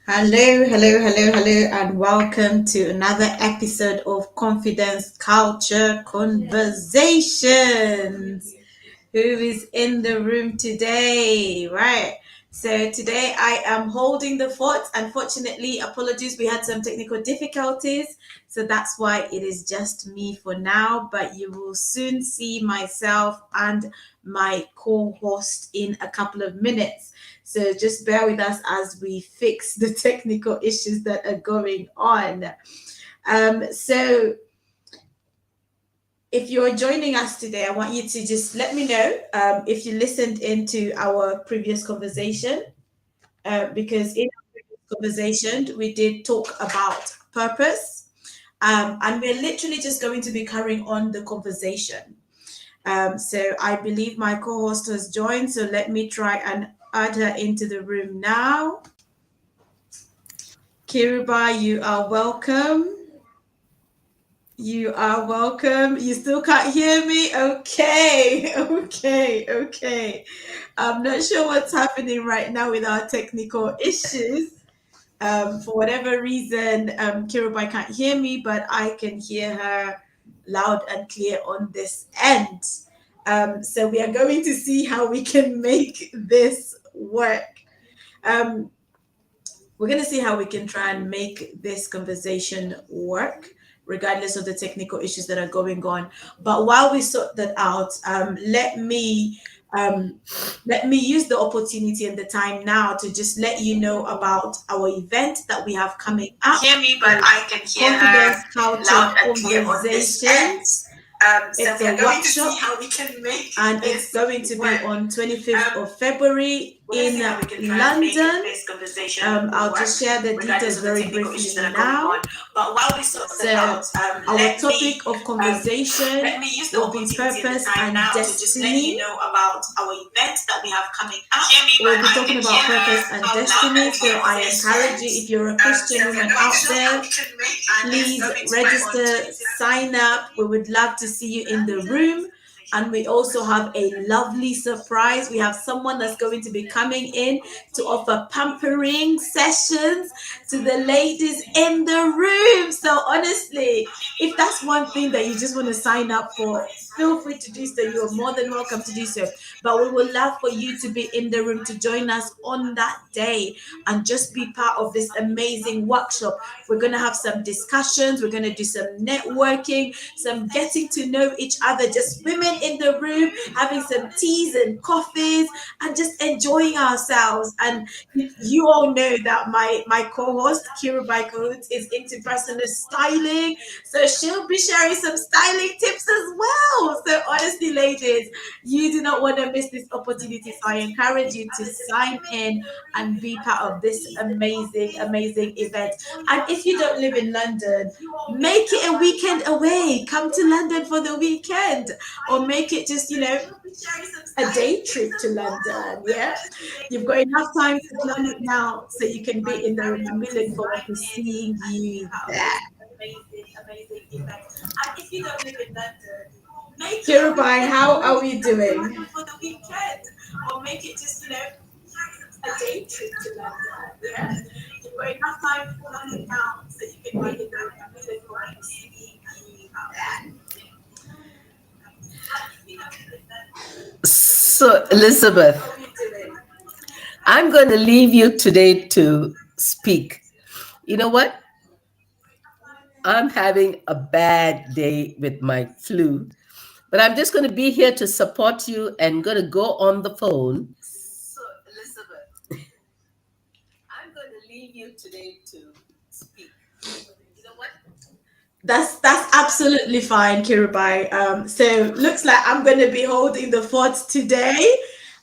Hello, hello, hello, hello, and welcome to another episode of Confidence Culture Conversations. Who is in the room today? Right. So today I am holding the fort. Unfortunately, apologies, we had some technical difficulties. So that's why it is just me for now. But you will soon see myself and my co host in a couple of minutes. So just bear with us as we fix the technical issues that are going on. So if you're joining us today, I want you to just let me know if you listened into our previous conversation, because in our previous conversation, we did talk about purpose, and we're literally just going to be carrying on the conversation. So I believe my co host has joined, so let me try and add her into the room now. Kiruba, you are welcome. You are welcome. You still can't hear me? Okay, okay. I'm not sure what's happening right now with our technical issues. For whatever reason, Kirubai can't hear me, but I can hear her loud and clear on this end. So we are going to see how we can make this work. Um, we're going to see how we can try and make this conversation work regardless of the technical issues that are going on. But while we sort that out, um, let me use the opportunity and the time now to just let you know about our event that we have coming up. Hear me, but I can hear Confidence her Culture loud and clear on this end. Conversations. So It's we a are going to see workshop, how we can make and it's this going to be work. on 25th Um, of February we're going to in see how we can try and make London. this conversation I'll work, just share the regardless details of the very technical issues briefly that are going now. on. But while we sort that So, out, our topic of conversation let me use the will be opportunity and the purpose time and now to just let you destiny. know about our event that we have coming up. Hear me, We'll but be I talking can about hear her purpose and loud destiny. and clear So, on I this encourage end. you, if you're a So Christian we are woman going to out see how there, we can make, and it's please going to run on register, 26. sign up. We would love to see you in the room. And we also have a lovely surprise. We have someone that's going to be coming in to offer pampering sessions to the ladies in the room. So, honestly, if that's one thing that you just want to sign up for, feel free to do so. You are more than welcome to do so. But we would love for you to be in the room to join us on that day and just be part of this amazing workshop. We're going to have some discussions, we're going to do some networking, some getting to know each other, just women in the room, having some teas and coffees, and just enjoying ourselves. And you all know that my co-host Kira Coates is into personal styling, so she'll be sharing some styling tips as well. So honestly, ladies, you do not want to miss this opportunity. So I encourage you to sign in and be part of this amazing event. And if you don't live in London, make it a weekend away. Come to London for the weekend, or make it just, a day trip to London. Yeah, you've got enough time to plan it now so you can be in the room. I'm really looking forward to seeing you there. Amazing event. And if you don't live in London, make it Kirubai, how are we doing? For the weekend, or make it just, a day trip to London. Yeah, you've got enough time to plan it now so you can be in the room. I'm really looking forward to seeing you there. So, Elizabeth, I'm going to leave you today to speak. You know what? I'm having a bad day with my flu, but I'm just going to be here to support you and going to go on the phone. So, Elizabeth, I'm going to leave you today to speak. You know what? That's absolutely fine, Kirubai. So looks like I'm going to be holding the fort today,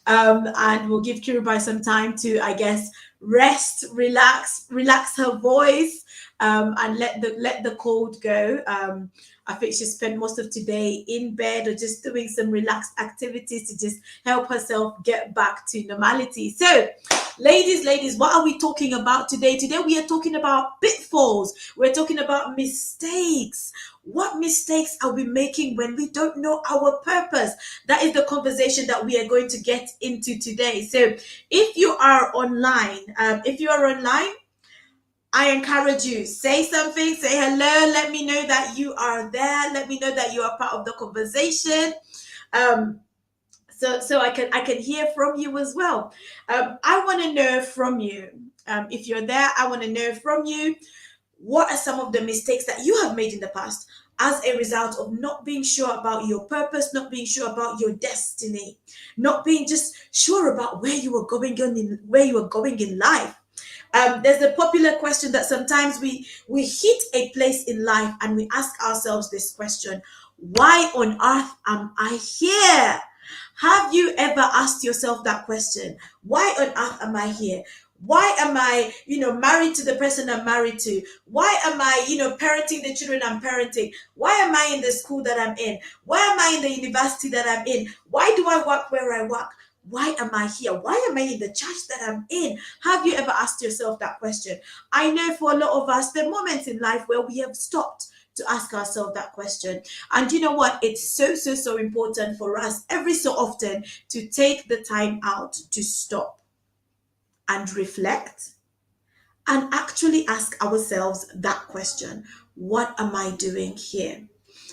and we'll give Kirubai some time to, I guess, rest, relax her voice, and let the cold go. I think she spent most of today in bed or just doing some relaxed activities to just help herself get back to normality. So, ladies, what are we talking about today? Today we are talking about pitfalls. We're talking about mistakes. What mistakes are we making when we don't know our purpose? That is the conversation that we are going to get into today. So, if you are online, I encourage you, say something, say hello, let me know that you are there, let me know that you are part of the conversation. So I can hear from you as well. I want to know from you. If you're there, I want to know from you, what are some of the mistakes that you have made in the past as a result of not being sure about your purpose, not being sure about your destiny, not being just sure about where you were going in life. There's a popular question that sometimes we hit a place in life and we ask ourselves this question: why on earth am I here? Have you ever asked yourself that question? Why on earth am I here? Why am I, married to the person I'm married to? Why am I, parenting the children I'm parenting? Why am I in the school that I'm in? Why am I in the university that I'm in? Why do I work where I work? Why am I here? Why am I in the church that I'm in? Have you ever asked yourself that question? I know for a lot of us, there are moments in life where we have stopped to ask ourselves that question. And you know what? It's so important for us every so often to take the time out to stop and reflect and actually ask ourselves that question: what am I doing here?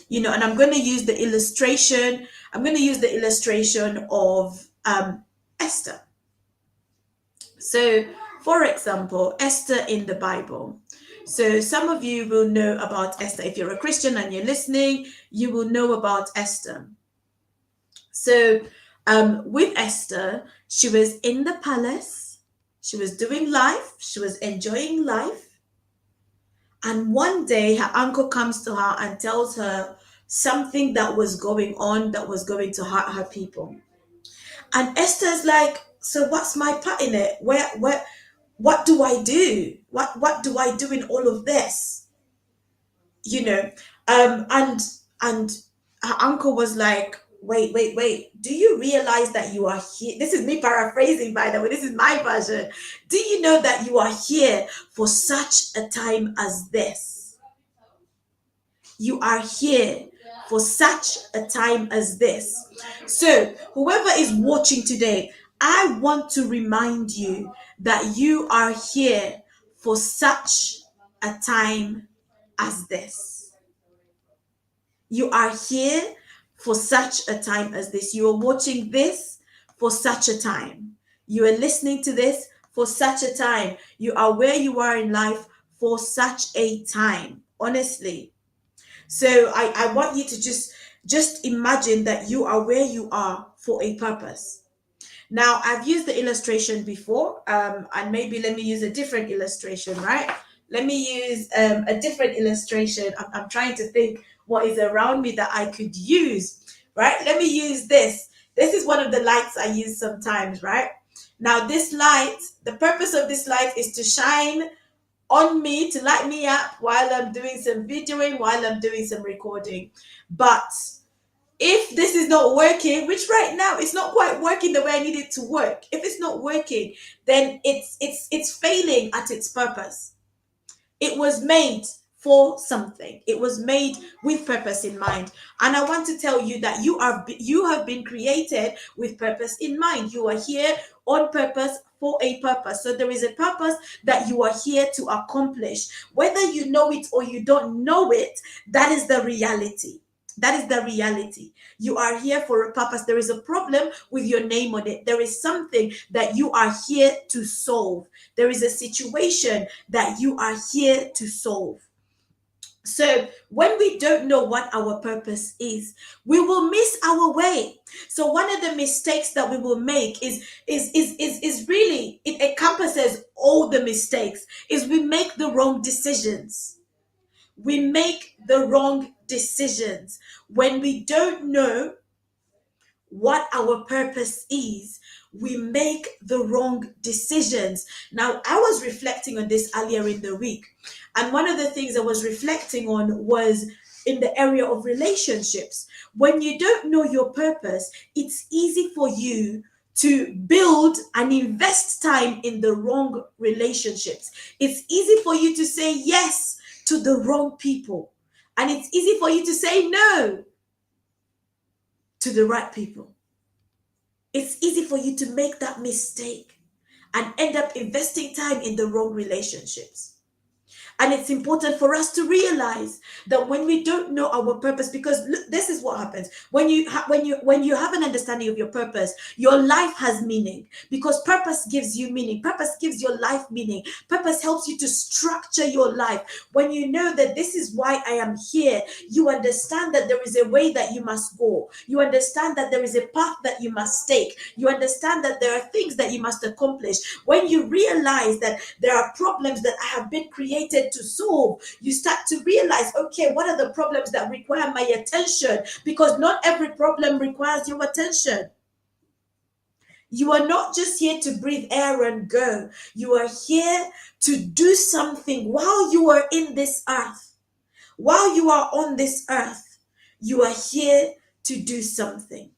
And I'm going to use the illustration. I'm going to use the illustration of Esther. So, for example, Esther in the Bible. So, some of you will know about Esther. If you're a Christian and you're listening, you will know about Esther. So, with Esther, she was in the palace, she was doing life, she was enjoying life. And one day, her uncle comes to her and tells her something that was going on that was going to hurt her people. And Esther's like, so what's my part in it? What do I do? What do I do in all of this? And her uncle was like, wait, do you realize that you are here? This is me paraphrasing, by the way, this is my version. Do you know that you are here for such a time as this? You are here for such a time as this. So, whoever is watching today, I want to remind you that you are here for such a time as this. You are here for such a time as this. You are watching this for such a time. You are listening to this for such a time. You are where you are in life for such a time. Honestly. So I want you to just imagine that you are where you are for a purpose. Now, I've used the illustration before, and maybe let me use a different illustration, right? Let me use a different illustration. I'm trying to think what is around me that I could use, right? Let me use this. This is one of the lights I use sometimes, right? Now, this light, the purpose of this light is to shine on me, to light me up while I'm doing some videoing, while I'm doing some recording. But if this is not working, which right now it's not quite working the way I need it to work, if it's not working, then it's failing at its purpose. It was made for something. It was made with purpose in mind. And I want to tell you that you have been created with purpose in mind. You are here on purpose for a purpose. So there is a purpose that you are here to accomplish. Whether you know it or you don't know it, that is the reality. That is the reality. You are here for a purpose. There is a problem with your name on it. There is something that you are here to solve. There is a situation that you are here to solve. So when we don't know what our purpose is, we will miss our way. So one of the mistakes that we will make is really, it encompasses all the mistakes, is we make the wrong decisions. We make the wrong decisions when we don't know what our purpose is. We make the wrong decisions. Now, I was reflecting on this earlier in the week, and one of the things I was reflecting on was in the area of relationships. When you don't know your purpose, it's easy for you to build and invest time in the wrong relationships. It's easy for you to say yes to the wrong people, and it's easy for you to say no to the right people. It's easy for you to make that mistake and end up investing time in the wrong relationships. And it's important for us to realize that when we don't know our purpose, because look, this is what happens when you have an understanding of your purpose, your life has meaning, because purpose gives you meaning. Purpose gives your life meaning. Purpose helps you to structure your life. When you know that this is why I am here, you understand that there is a way that you must go. You understand that there is a path that you must take. You understand that there are things that you must accomplish. When you realize that there are problems that have been created to solve, you start to realize, okay, what are the problems that require my attention? Because not every problem requires your attention. You are not just here to breathe air and go. You are here to do something while you are in this earth. While you are on this earth, you are here to do something.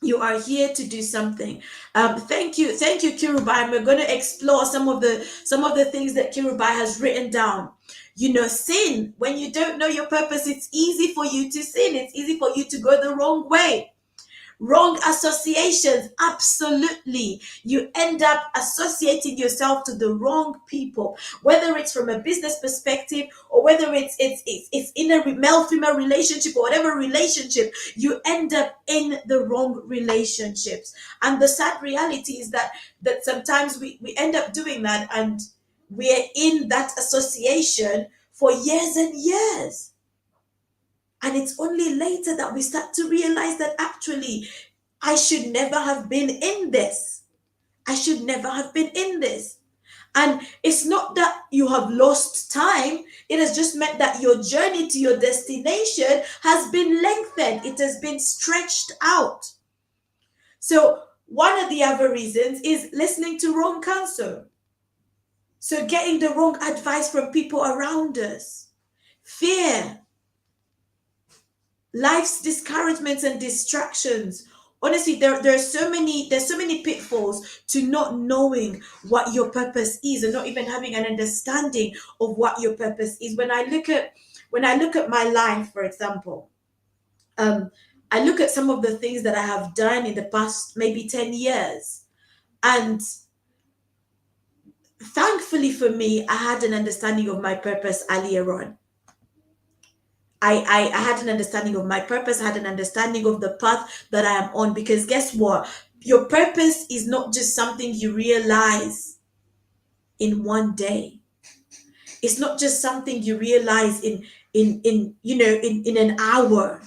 You are here to do something. Thank you, Kirubai. And we're going to explore some of the things that Kirubai has written down. Sin. When you don't know your purpose, it's easy for you to sin. It's easy for you to go the wrong way. Wrong associations, absolutely. You end up associating yourself to the wrong people, whether it's from a business perspective or whether it's in a male-female relationship or whatever relationship. You end up in the wrong relationships. And the sad reality is that sometimes we end up doing that, and we're in that association for years and years. And it's only later that we start to realize that actually, I should never have been in this. I should never have been in this. And it's not that you have lost time. It has just meant that your journey to your destination has been lengthened. It has been stretched out. So one of the other reasons is listening to wrong counsel. So getting the wrong advice from people around us. Fear. Life's discouragements and distractions. Honestly, there's so many pitfalls to not knowing what your purpose is and not even having an understanding of what your purpose is. When I look at my life, for example, I look at some of the things that I have done in the past maybe 10 years, and thankfully for me, I had an understanding of my purpose earlier on. I had an understanding of my purpose. I had an understanding of the path that I am on, because guess what? Your purpose is not just something you realize in one day. It's not just something you realize in an hour.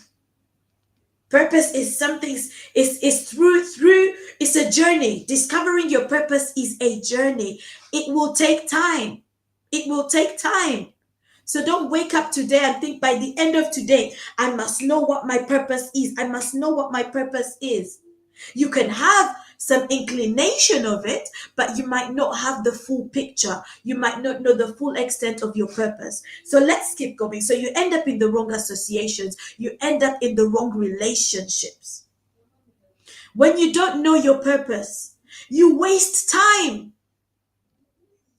Purpose is something, is through it's a journey. Discovering your purpose is a journey. It will take time. It will take time. So don't wake up today and think by the end of today, I must know what my purpose is. I must know what my purpose is. You can have some inclination of it, but you might not have the full picture. You might not know the full extent of your purpose. So let's keep going. So you end up in the wrong associations. You end up in the wrong relationships. When you don't know your purpose, you waste time.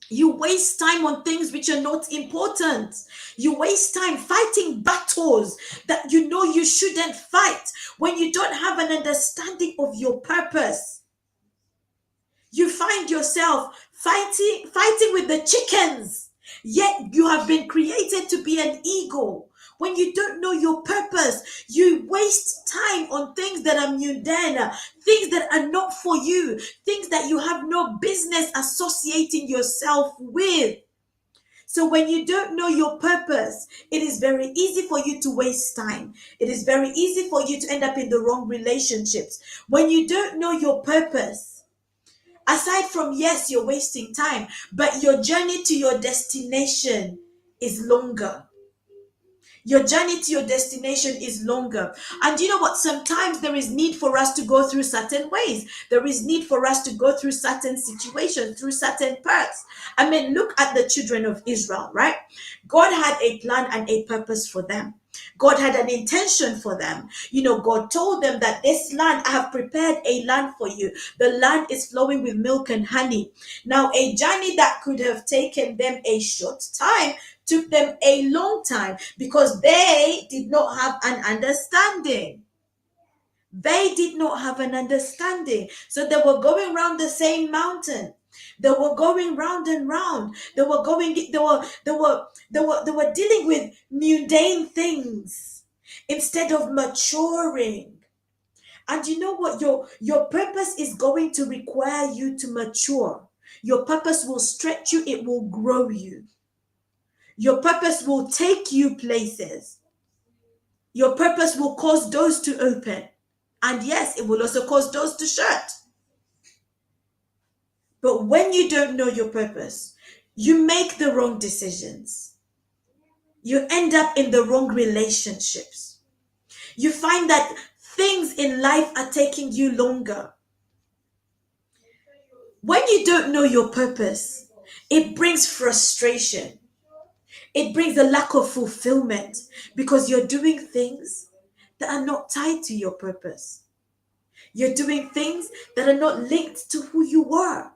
You waste time on things which are not important. You waste time fighting battles that you know you shouldn't fight when you don't have an understanding of your purpose. You find yourself fighting with the chickens, yet you have been created to be an eagle. When you don't know your purpose, you waste time on things that are mundane, things that are not for you, things that you have no business associating yourself with. So when you don't know your purpose, it is very easy for you to waste time. It is very easy for you to end up in the wrong relationships. When you don't know your purpose, aside from, yes, you're wasting time, but your journey to your destination is longer. Your journey to your destination is longer. And you know what? Sometimes there is need for us to go through certain ways. There is need for us to go through certain situations, through certain paths. I mean, look at the children of Israel, right? God had a plan and a purpose for them. God had an intention for them. God told them that this land, I have prepared a land for you. The land is flowing with milk and honey. Now, a journey that could have taken them a short time took them a long time, because they did not have an understanding. They did not have an understanding. So they were going around the same mountain. They were going round and round. They were dealing with mundane things instead of maturing. And you know what? Your purpose is going to require you to mature. Your purpose will stretch you, it will grow you. Your purpose will take you places. Your purpose will cause doors to open. And yes, it will also cause doors to shut. But when you don't know your purpose, you make the wrong decisions. You end up in the wrong relationships. You find that things in life are taking you longer. When you don't know your purpose, it brings frustration. It brings a lack of fulfillment because you're doing things that are not tied to your purpose. You're doing things that are not linked to who you are.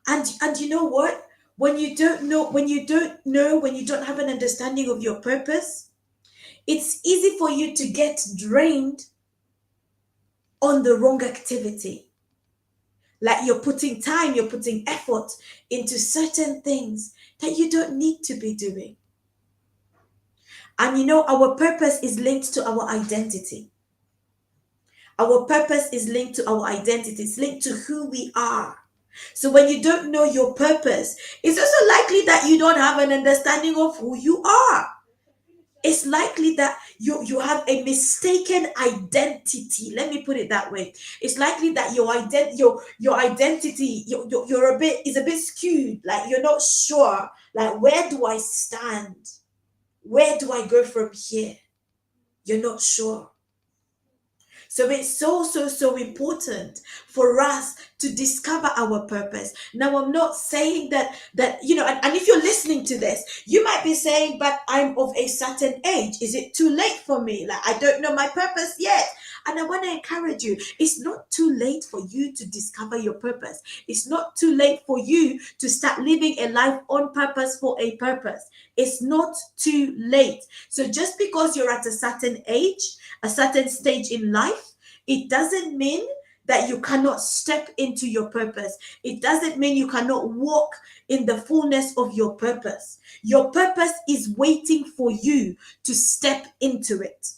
And you know what? When you don't have an understanding of your purpose, it's easy for you to get drained on the wrong activity. Like you're putting time, you're putting effort into certain things that you don't need to be doing. And you know, our purpose is linked to our identity. Our purpose is linked to our identity. It's linked to who we are. So when you don't know your purpose, it's also likely that you don't have an understanding of who you are. It's likely that you have a mistaken identity. Let me put it that way. It's likely that your identity is a bit skewed. Like you're not sure. Like, where do I stand? Where do I go from here? You're not sure. So it's so important for us to discover our purpose. Now, I'm not saying that and if you're listening to this, you might be saying, but I'm of a certain age. Is it too late for me? Like, I don't know my purpose yet. And I want to encourage you, it's not too late for you to discover your purpose. It's not too late for you to start living a life on purpose for a purpose. It's not too late. So just because you're at a certain age, a certain stage in life, it doesn't mean that you cannot step into your purpose. It doesn't mean you cannot walk in the fullness of your purpose. Your purpose is waiting for you to step into it.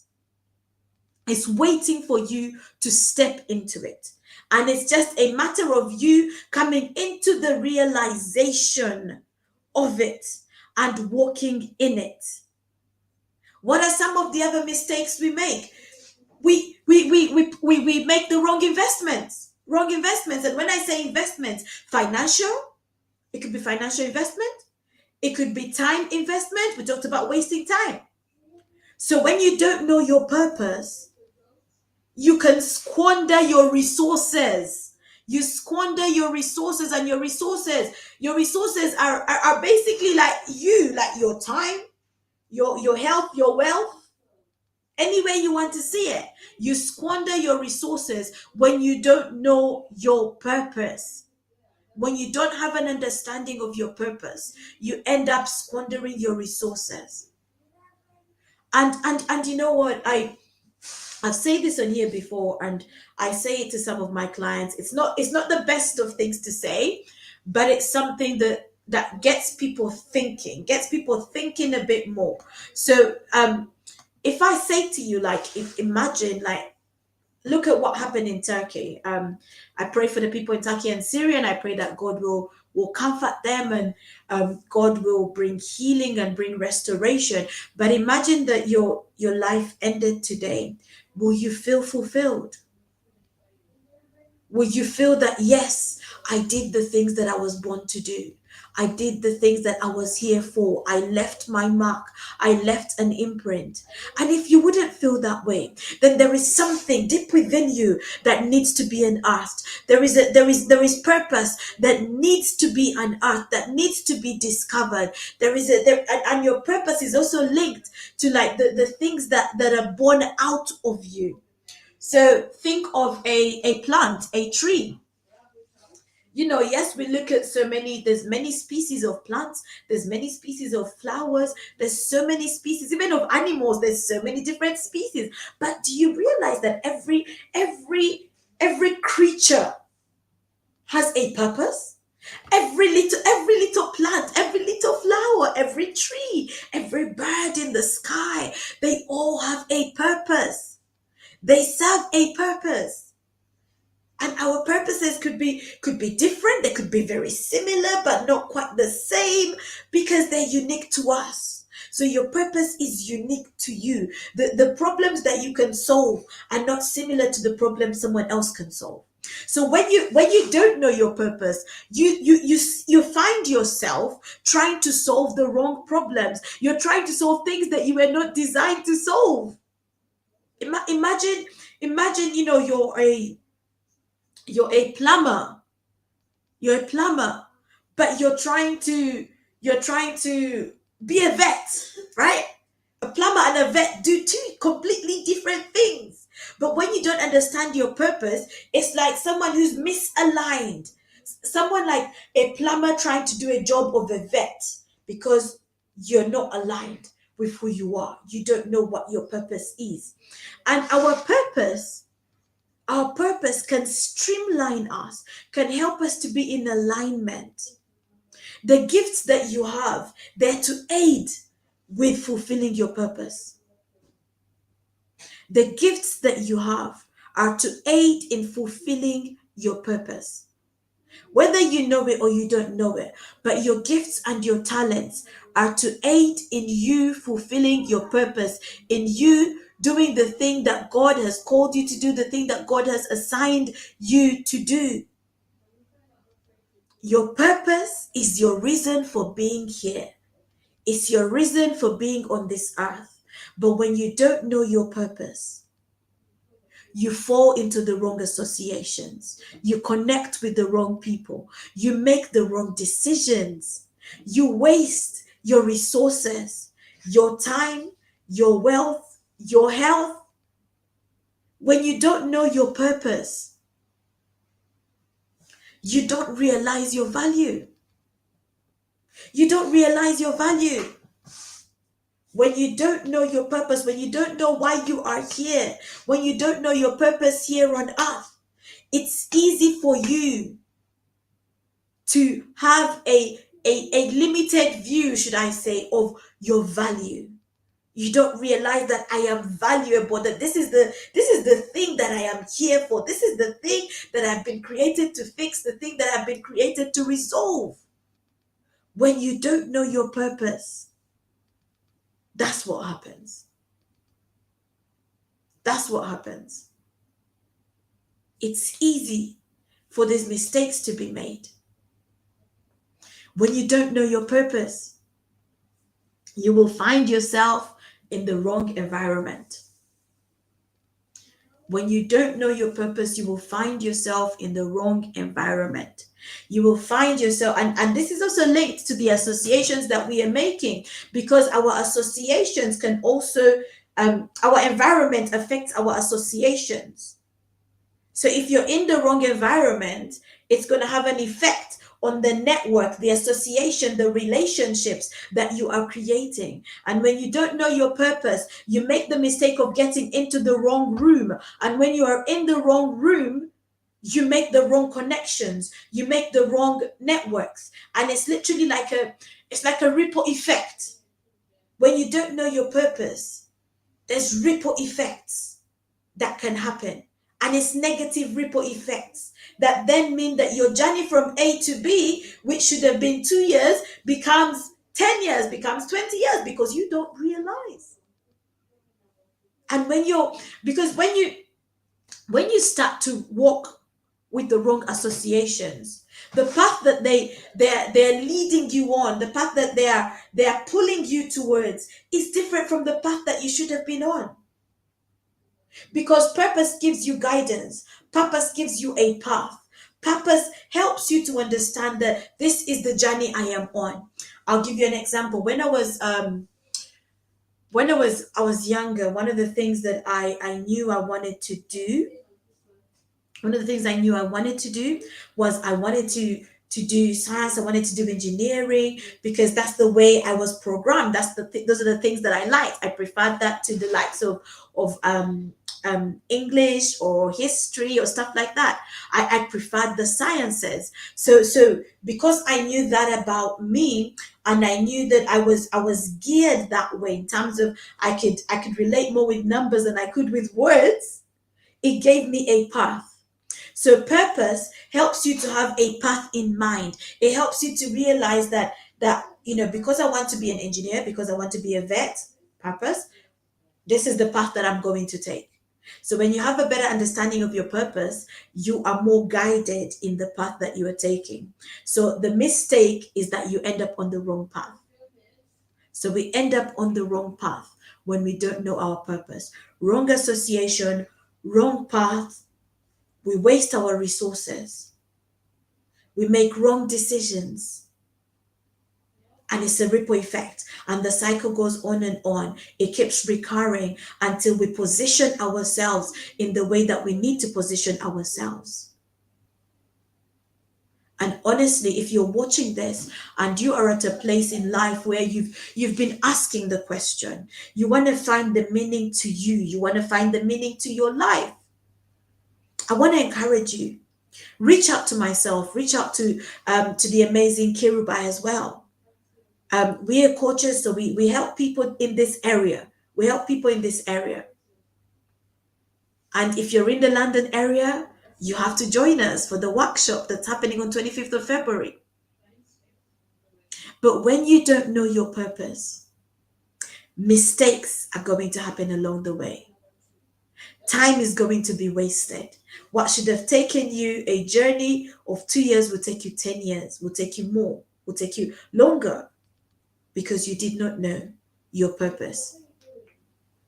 It's waiting for you to step into it. And it's just a matter of you coming into the realization of it and walking in it. What are some of the other mistakes we make? We make the wrong investments. And when I say investments, financial, it could be financial investment. It could be time investment. We talked about wasting time. So when you don't know your purpose, you can squander your resources. You squander your resources, and your resources are basically like your time, your health, your wealth, any way you want to see it. You squander your resources when you don't know your purpose. When you don't have an understanding of your purpose, you end up squandering your resources. And you know what? I've said this on here before, and I say it to some of my clients. It's not the best of things to say, but it's something that gets people thinking a bit more. So if I say to you, like, imagine, like, look at what happened in Turkey. I pray for the people in Turkey and Syria, and I pray that God will comfort them, and God will bring healing and bring restoration. But imagine that your life ended today. Will you feel fulfilled? Will you feel that, yes, I did the things that I was born to do? I did the things that I was here for. I left my mark. I left an imprint. And if you wouldn't feel that way, then there is something deep within you that needs to be unearthed. There is purpose that needs to be unearthed, that needs to be discovered. And your purpose is also linked to, like, the things that are born out of you. So think of a plant, a tree. Yes, we look at there's many species of plants, there's many species of flowers, there's so many species, even of animals, there's so many different species. But do you realize that every creature has a purpose? Every little plant, every little flower, every tree, every bird in the sky, they all have a purpose. They serve a purpose. And our purposes could be different, they could be very similar but not quite the same, because they're unique to us. So your purpose is unique to you. The problems that you can solve are not similar to the problems someone else can solve. So when you don't know your purpose, you find yourself trying to solve the wrong problems. You're trying to solve things that you were not designed to solve. Imagine, you're a plumber. You're a plumber, but you're trying to be a vet, right? A plumber and a vet do two completely different things. But when you don't understand your purpose, it's like someone who's misaligned. Someone like a plumber trying to do a job of a vet, because you're not aligned with who you are. You don't know what your purpose is. And our purpose can streamline us, can help us to be in alignment. The gifts that you have, they're to aid with fulfilling your purpose. The gifts that you have are to aid in fulfilling your purpose. Whether you know it or you don't know it, but your gifts and your talents are to aid in you fulfilling your purpose, in you doing the thing that God has called you to do, the thing that God has assigned you to do. Your purpose is your reason for being here. It's your reason for being on this earth. But when you don't know your purpose, you fall into the wrong associations. You connect with the wrong people. You make the wrong decisions. You waste your resources, your time, your wealth, your health. When you don't know your purpose, you don't realize your value. You don't realize your value. When you don't know your purpose, when you don't know why you are here, when you don't know your purpose here on earth, it's easy for you to have a limited view, should I say, of your value. You don't realize that I am valuable, that this is the thing that I am here for. This is the thing that I've been created to fix, the thing that I've been created to resolve. When you don't know your purpose, that's what happens. That's what happens. It's easy for these mistakes to be made. When you don't know your purpose, you will find yourself in the wrong environment. When you don't know your purpose, you will find yourself in the wrong environment. You will find yourself, and this is also linked to the associations that we are making, because our associations can also, our environment affects our associations. So if you're in the wrong environment, it's going to have an effect on the network, the association, the relationships that you are creating. And when you don't know your purpose, you make the mistake of getting into the wrong room. And when you are in the wrong room, you make the wrong connections, you make the wrong networks. And it's literally like a ripple effect. When you don't know your purpose, there's ripple effects that can happen. And it's negative ripple effects that then mean that your journey from A to B, which should have been 2 years, becomes 10 years, becomes 20 years, because you don't realize. And because when you start to walk with the wrong associations, the path that they're leading you on, the path that they are pulling you towards, is different from the path that you should have been on. Because purpose gives you guidance, purpose gives you a path, purpose helps you to understand that this is the journey I am on. I'll give you an example. When I was younger, one of the things that I knew I wanted to do, one of the things I knew I wanted to do was I wanted to to do science. I wanted to do engineering because that's the way I was programmed. Those are the things that I liked. I preferred that to the likes of English or history or stuff like that. I preferred the sciences. So because I knew that about me, and I knew that I was geared that way in terms of I could relate more with numbers than I could with words. It gave me a path. So purpose helps you to have a path in mind. It helps you to realize that because I want to be an engineer, because I want to be a vet, purpose, this is the path that I'm going to take. So when you have a better understanding of your purpose, you are more guided in the path that you are taking. So the mistake is that you end up on the wrong path. So we end up on the wrong path when we don't know our purpose. Wrong association, wrong path, we waste our resources. We make wrong decisions. And it's a ripple effect. And the cycle goes on and on. It keeps recurring until we position ourselves in the way that we need to position ourselves. And honestly, if you're watching this and you are at a place in life where you've been asking the question, you want to find the meaning to you, you want to find the meaning to your life, I want to encourage you. Reach out to myself, reach out to the amazing Kirubai as well. We are coaches, so we help people in this area. We help people in this area. And if you're in the London area, you have to join us for the workshop that's happening on 25th of February. But when you don't know your purpose, mistakes are going to happen along the way. Time is going to be wasted. What should have taken you a journey of 2 years will take you 10 years, will take you more, will take you longer, because you did not know your purpose.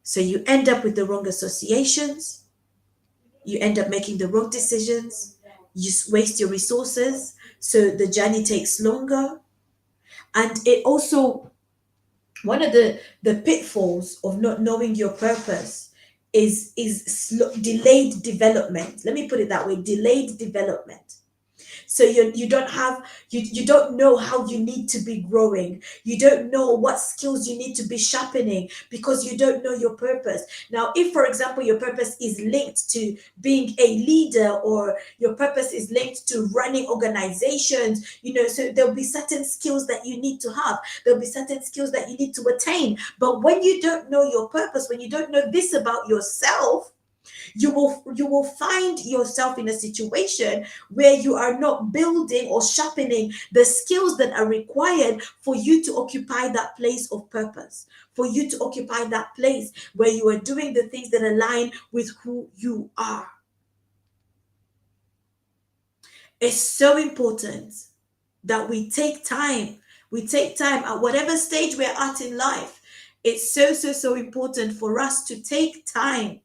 So you end up with the wrong associations, you end up making the wrong decisions, you waste your resources, so the journey takes longer. And it also, one of the pitfalls of not knowing your purpose is delayed development. Let me put it that way, delayed development. So you don't know how you need to be growing. You don't know what skills you need to be sharpening because you don't know your purpose. Now, if, for example, your purpose is linked to being a leader, or your purpose is linked to running organizations, so there'll be certain skills that you need to have. There'll be certain skills that you need to attain. But when you don't know your purpose, when you don't know this about yourself, you will find yourself in a situation where you are not building or sharpening the skills that are required for you to occupy that place of purpose, for you to occupy that place where you are doing the things that align with who you are. It's so important that we take time at whatever stage we're at in life. It's so important for us to take time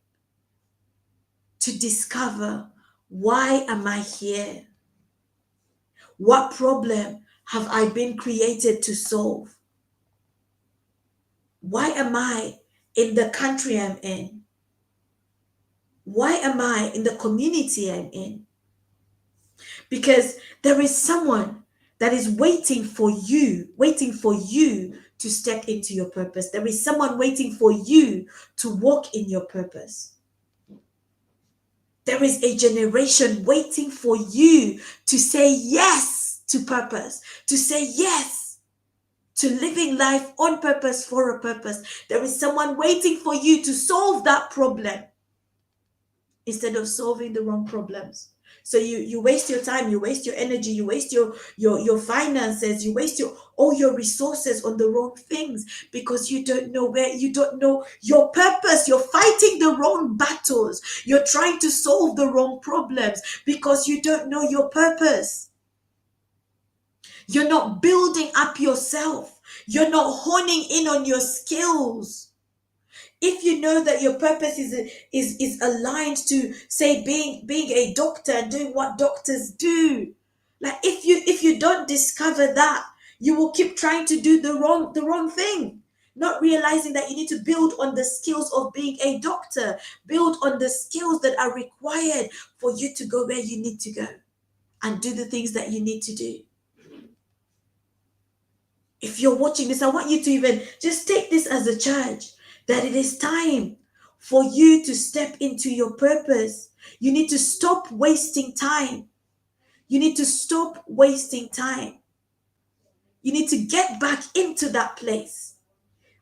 to discover, why am I here? What problem have I been created to solve? Why am I in the country I'm in? Why am I in the community I'm in? Because there is someone that is waiting for you to step into your purpose. There is someone waiting for you to walk in your purpose. There is a generation waiting for you to say yes to purpose, to say yes to living life on purpose for a purpose. There is someone waiting for you to solve that problem instead of solving the wrong problems. So you waste your time, you waste your energy, you waste your finances, you waste all your resources on the wrong things because you don't know your purpose. You're fighting the wrong battles. You're trying to solve the wrong problems because you don't know your purpose. You're not building up yourself. You're not honing in on your skills. If you know that your purpose is aligned to, say, being a doctor and doing what doctors do, like if you don't discover that, you will keep trying to do the wrong thing, not realizing that you need to build on the skills of being a doctor, build on the skills that are required for you to go where you need to go. and do the things that you need to do. If you're watching this, I want you to even just take this as a charge that it is time for you to step into your purpose. You need to stop wasting time. You need to stop wasting time. You need to get back into that place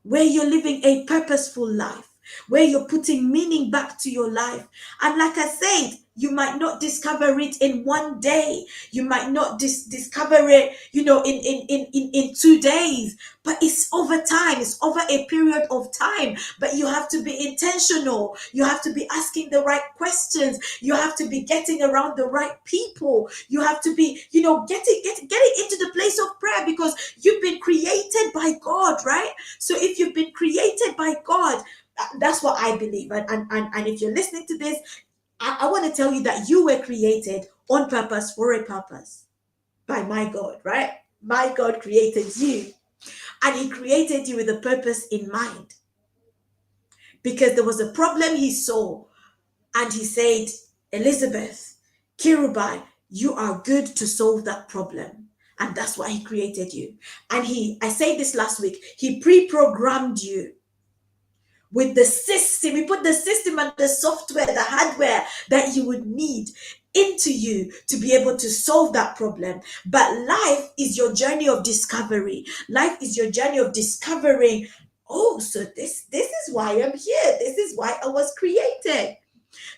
where you're living a purposeful life, where you're putting meaning back to your life. And like I said, you might not discover it in one day. You might not discover it, in 2 days. But it's over time. It's over a period of time. But you have to be intentional. You have to be asking the right questions. You have to be getting around the right people. You have to be, getting into the place of prayer, because you've been created by God, right? So if you've been created by God, that's what I believe. And if you're listening to this, I want to tell you that you were created on purpose for a purpose by my God, right? My God created you, and he created you with a purpose in mind, because there was a problem he saw, and he said, Elizabeth, Kirubai, you are good to solve that problem. And that's why he created you. And I said this last week, he pre-programmed you with the system. We put the system and the software, the hardware that you would need into you to be able to solve that problem. But life is your journey of discovery. Life is your journey of discovering, oh, so this is why I'm here. This is why I was created.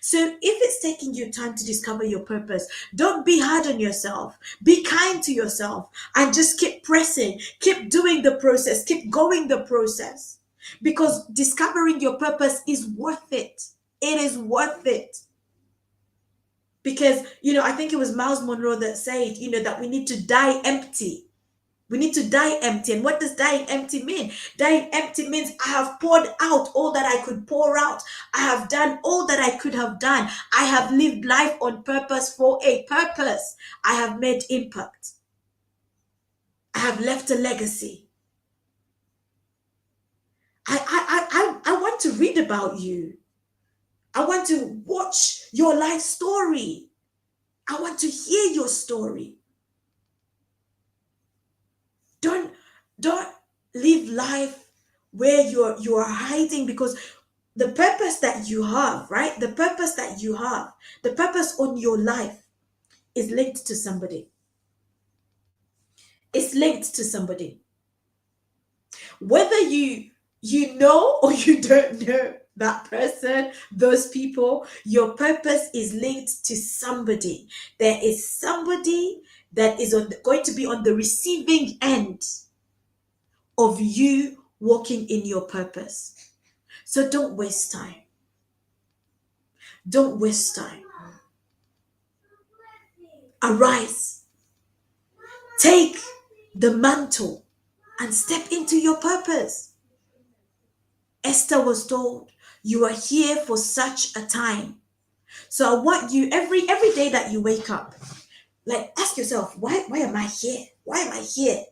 So if it's taking you time to discover your purpose, don't be hard on yourself. Be kind to yourself and just keep pressing, keep doing the process, keep going the process. Because discovering your purpose is worth it. It is worth it. Because, I think it was Miles Monroe that said, that we need to die empty. We need to die empty. And what does dying empty mean? Dying empty means I have poured out all that I could pour out. I have done all that I could have done. I have lived life on purpose for a purpose. I have made impact. I have left a legacy. I want to read about you. I want to watch your life story. I want to hear your story. Don't live life where you are hiding, because the purpose that you have, right? The purpose that you have, the purpose on your life is linked to somebody. It's linked to somebody. Whether you know or you don't know that person, those people, your purpose is linked to somebody. There is somebody that is going to be on the receiving end of you walking in your purpose. So don't waste time. Don't waste time. Arise. Take the mantle and step into your purpose. Esther was told, you are here for such a time. So I want you every day that you wake up, like ask yourself, why am I here? Why am I here?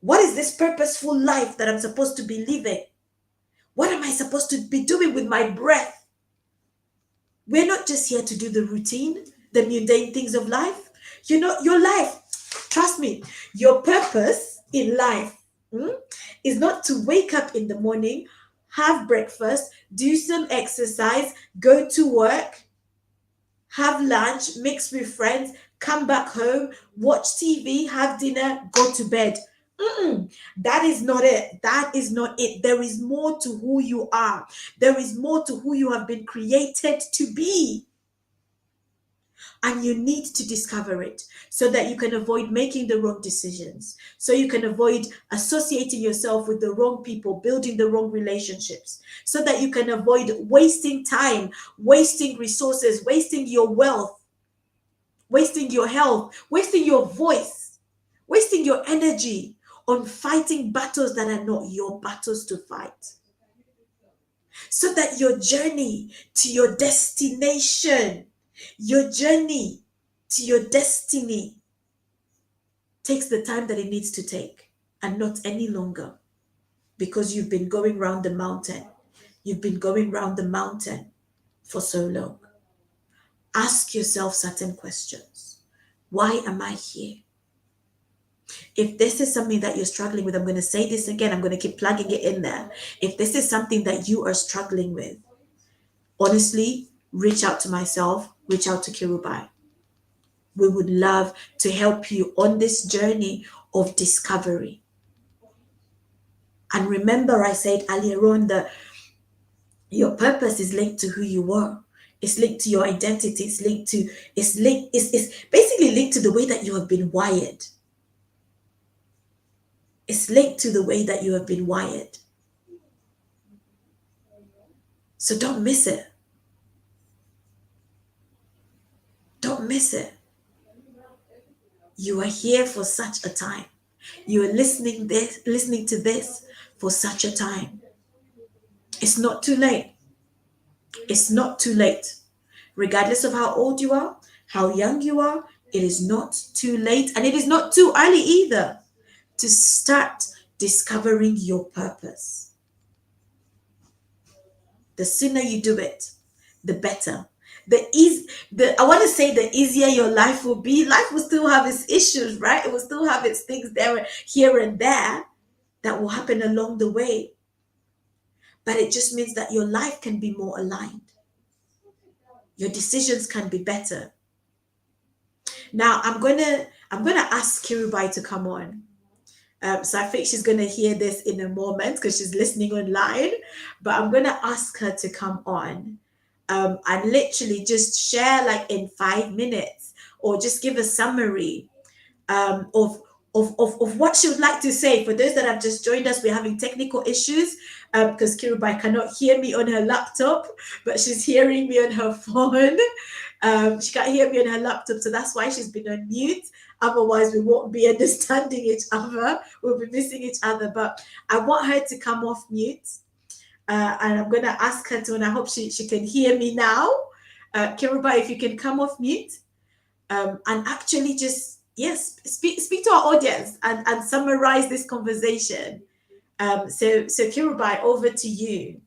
What is this purposeful life that I'm supposed to be living? What am I supposed to be doing with my breath? We're not just here to do the routine, the mundane things of life. Your life, trust me, your purpose in life is not to wake up in the morning, have breakfast, do some exercise, go to work, have lunch, mix with friends, come back home, watch TV, have dinner, go to bed. That is not it. That is not it. There is more to who you are. There is more to who you have been created to be. And you need to discover it so that you can avoid making the wrong decisions, so you can avoid associating yourself with the wrong people, building the wrong relationships, so that you can avoid wasting time, wasting resources, wasting your wealth, wasting your health, wasting your voice, wasting your energy on fighting battles that are not your battles to fight. So that your journey to your destination, your journey to your destiny takes the time that it needs to take and not any longer, because you've been going round the mountain. You've been going round the mountain for so long. Ask yourself certain questions. Why am I here? If this is something that you're struggling with, I'm going to say this again, I'm going to keep plugging it in there. If this is something that you are struggling with, honestly, reach out to myself, reach out to Kirubai. We would love to help you on this journey of discovery. And remember, I said earlier on that your purpose is linked to who you are. It's linked to your identity. It's basically linked to the way that you have been wired. It's linked to the way that you have been wired. So don't miss it. Don't miss it. You are here for such a time. You are listening to this for such a time. It's not too late. It's not too late. Regardless of how old you are, how young you are, it is not too late, and it is not too early either to start discovering your purpose. The sooner you do it, the better. I want to say the easier your life will be. Life will still have its issues, right? It will still have its things there, here and there, that will happen along the way. But it just means that your life can be more aligned. Your decisions can be better. Now I'm gonna ask Kirubai to come on. So I think she's gonna hear this in a moment because she's listening online. But I'm gonna ask her to come on, and literally just share like in 5 minutes, or just give a summary of what she would like to say. For those that have just joined us, we're having technical issues because Kirubai cannot hear me on her laptop, but she's hearing me on her phone. She can't hear me on her laptop, so that's why she's been on mute. Otherwise, we won't be understanding each other. We'll be missing each other. But I want her to come off mute, and I'm going to ask her to, and I hope she can hear me now. Kirubai, if you can come off mute, and actually just, yes, speak to our audience and summarize this conversation. So Kirubai, over to you.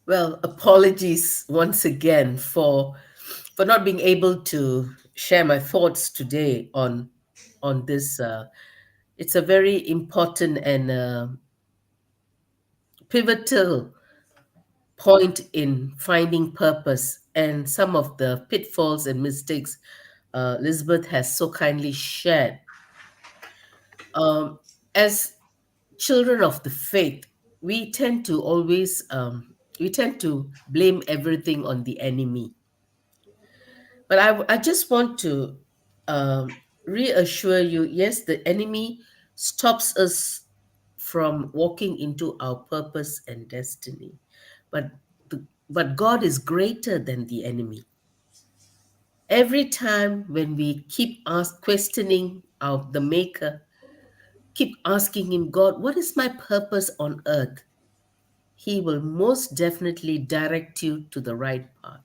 Well, apologies once again for not being able to share my thoughts today on this. It's a very important and pivotal point in finding purpose, and some of the pitfalls and mistakes Elizabeth has so kindly shared. As children of the faith, we tend to always we tend to blame everything on the enemy. But I just want to reassure you, yes, the enemy stops us from walking into our purpose and destiny. But but God is greater than the enemy. Every time when we keep questioning the Maker, keep asking Him, God, what is my purpose on earth? He will most definitely direct you to the right path.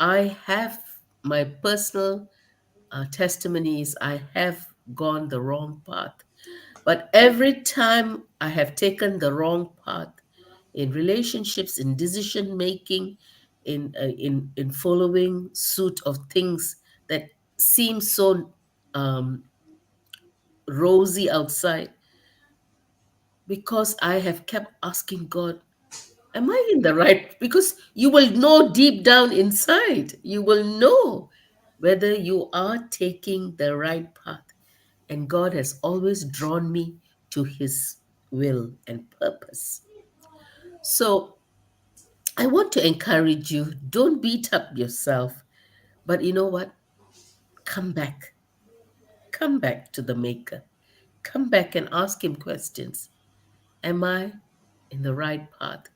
I have my personal testimonies. I have gone the wrong path. But every time I have taken the wrong path in relationships, in decision making, in following suit of things that seem so rosy outside, because I have kept asking God, am I in the right? Because you will know deep down inside, you will know whether you are taking the right path. And God has always drawn me to His will and purpose. So I want to encourage you, don't beat up yourself, but you know what? Come back. Come back to the Maker. Come back and ask Him questions. Am I in the right path?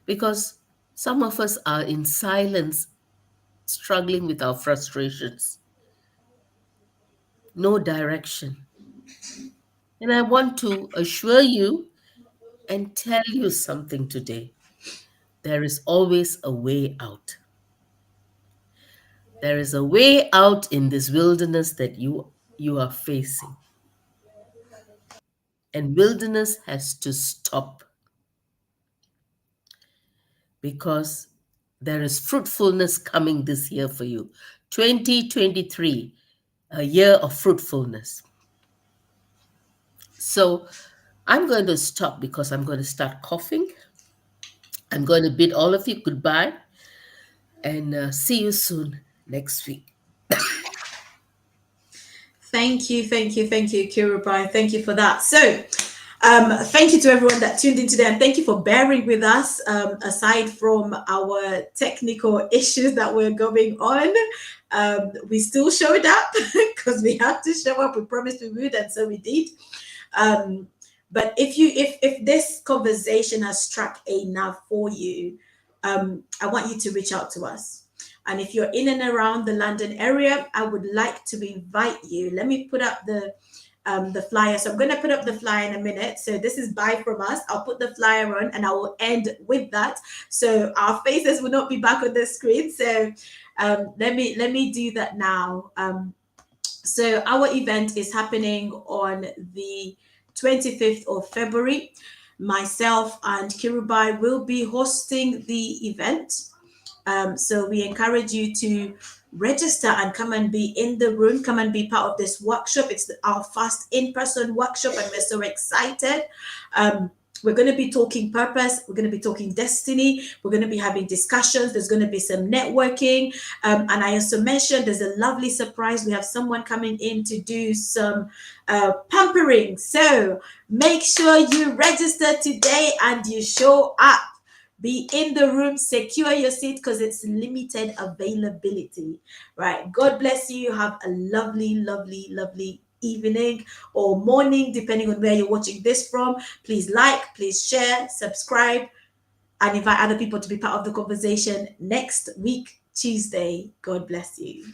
Because some of us are in silence, struggling with our frustrations, no direction. And I want to assure you and tell you something today. There is always a way out. There is a way out in this wilderness that you are facing. And wilderness has to stop, because There is fruitfulness coming this year for you. 2023, a year of fruitfulness. So I'm going to stop because I'm going to start coughing. I'm going to bid all of you goodbye and see you soon next week. Thank you, thank you, thank you, Kirubai. Thank you for that. So, thank you to everyone that tuned in today, and thank you for bearing with us. Aside from our technical issues that were going on, we still showed up because we have to show up. We promised we would, and so we did. But if this conversation has struck a nerve for you, I want you to reach out to us. And if you're in and around the London area, I would like to invite you. Let me put up the flyer. So I'm going to put up the flyer in a minute. So this is bye from us. I'll put the flyer on and I will end with that. So our faces will not be back on the screen. So let me do that now. So our event is happening on the 25th of February. Myself and Kirubai will be hosting the event. So we encourage you to register and come and be in the room, come and be part of this workshop. It's our first in-person workshop and we're so excited. We're going to be talking purpose. We're going to be talking destiny. We're going to be having discussions. There's going to be some networking. And I also mentioned there's a lovely surprise. We have someone coming in to do some pampering. So make sure you register today and you show up. Be in the room, secure your seat because it's limited availability. Right. God bless you. Have a lovely, lovely, lovely evening or morning, depending on where you're watching this from. Please like, please share, subscribe, and invite other people to be part of the conversation next week, Tuesday. God bless you.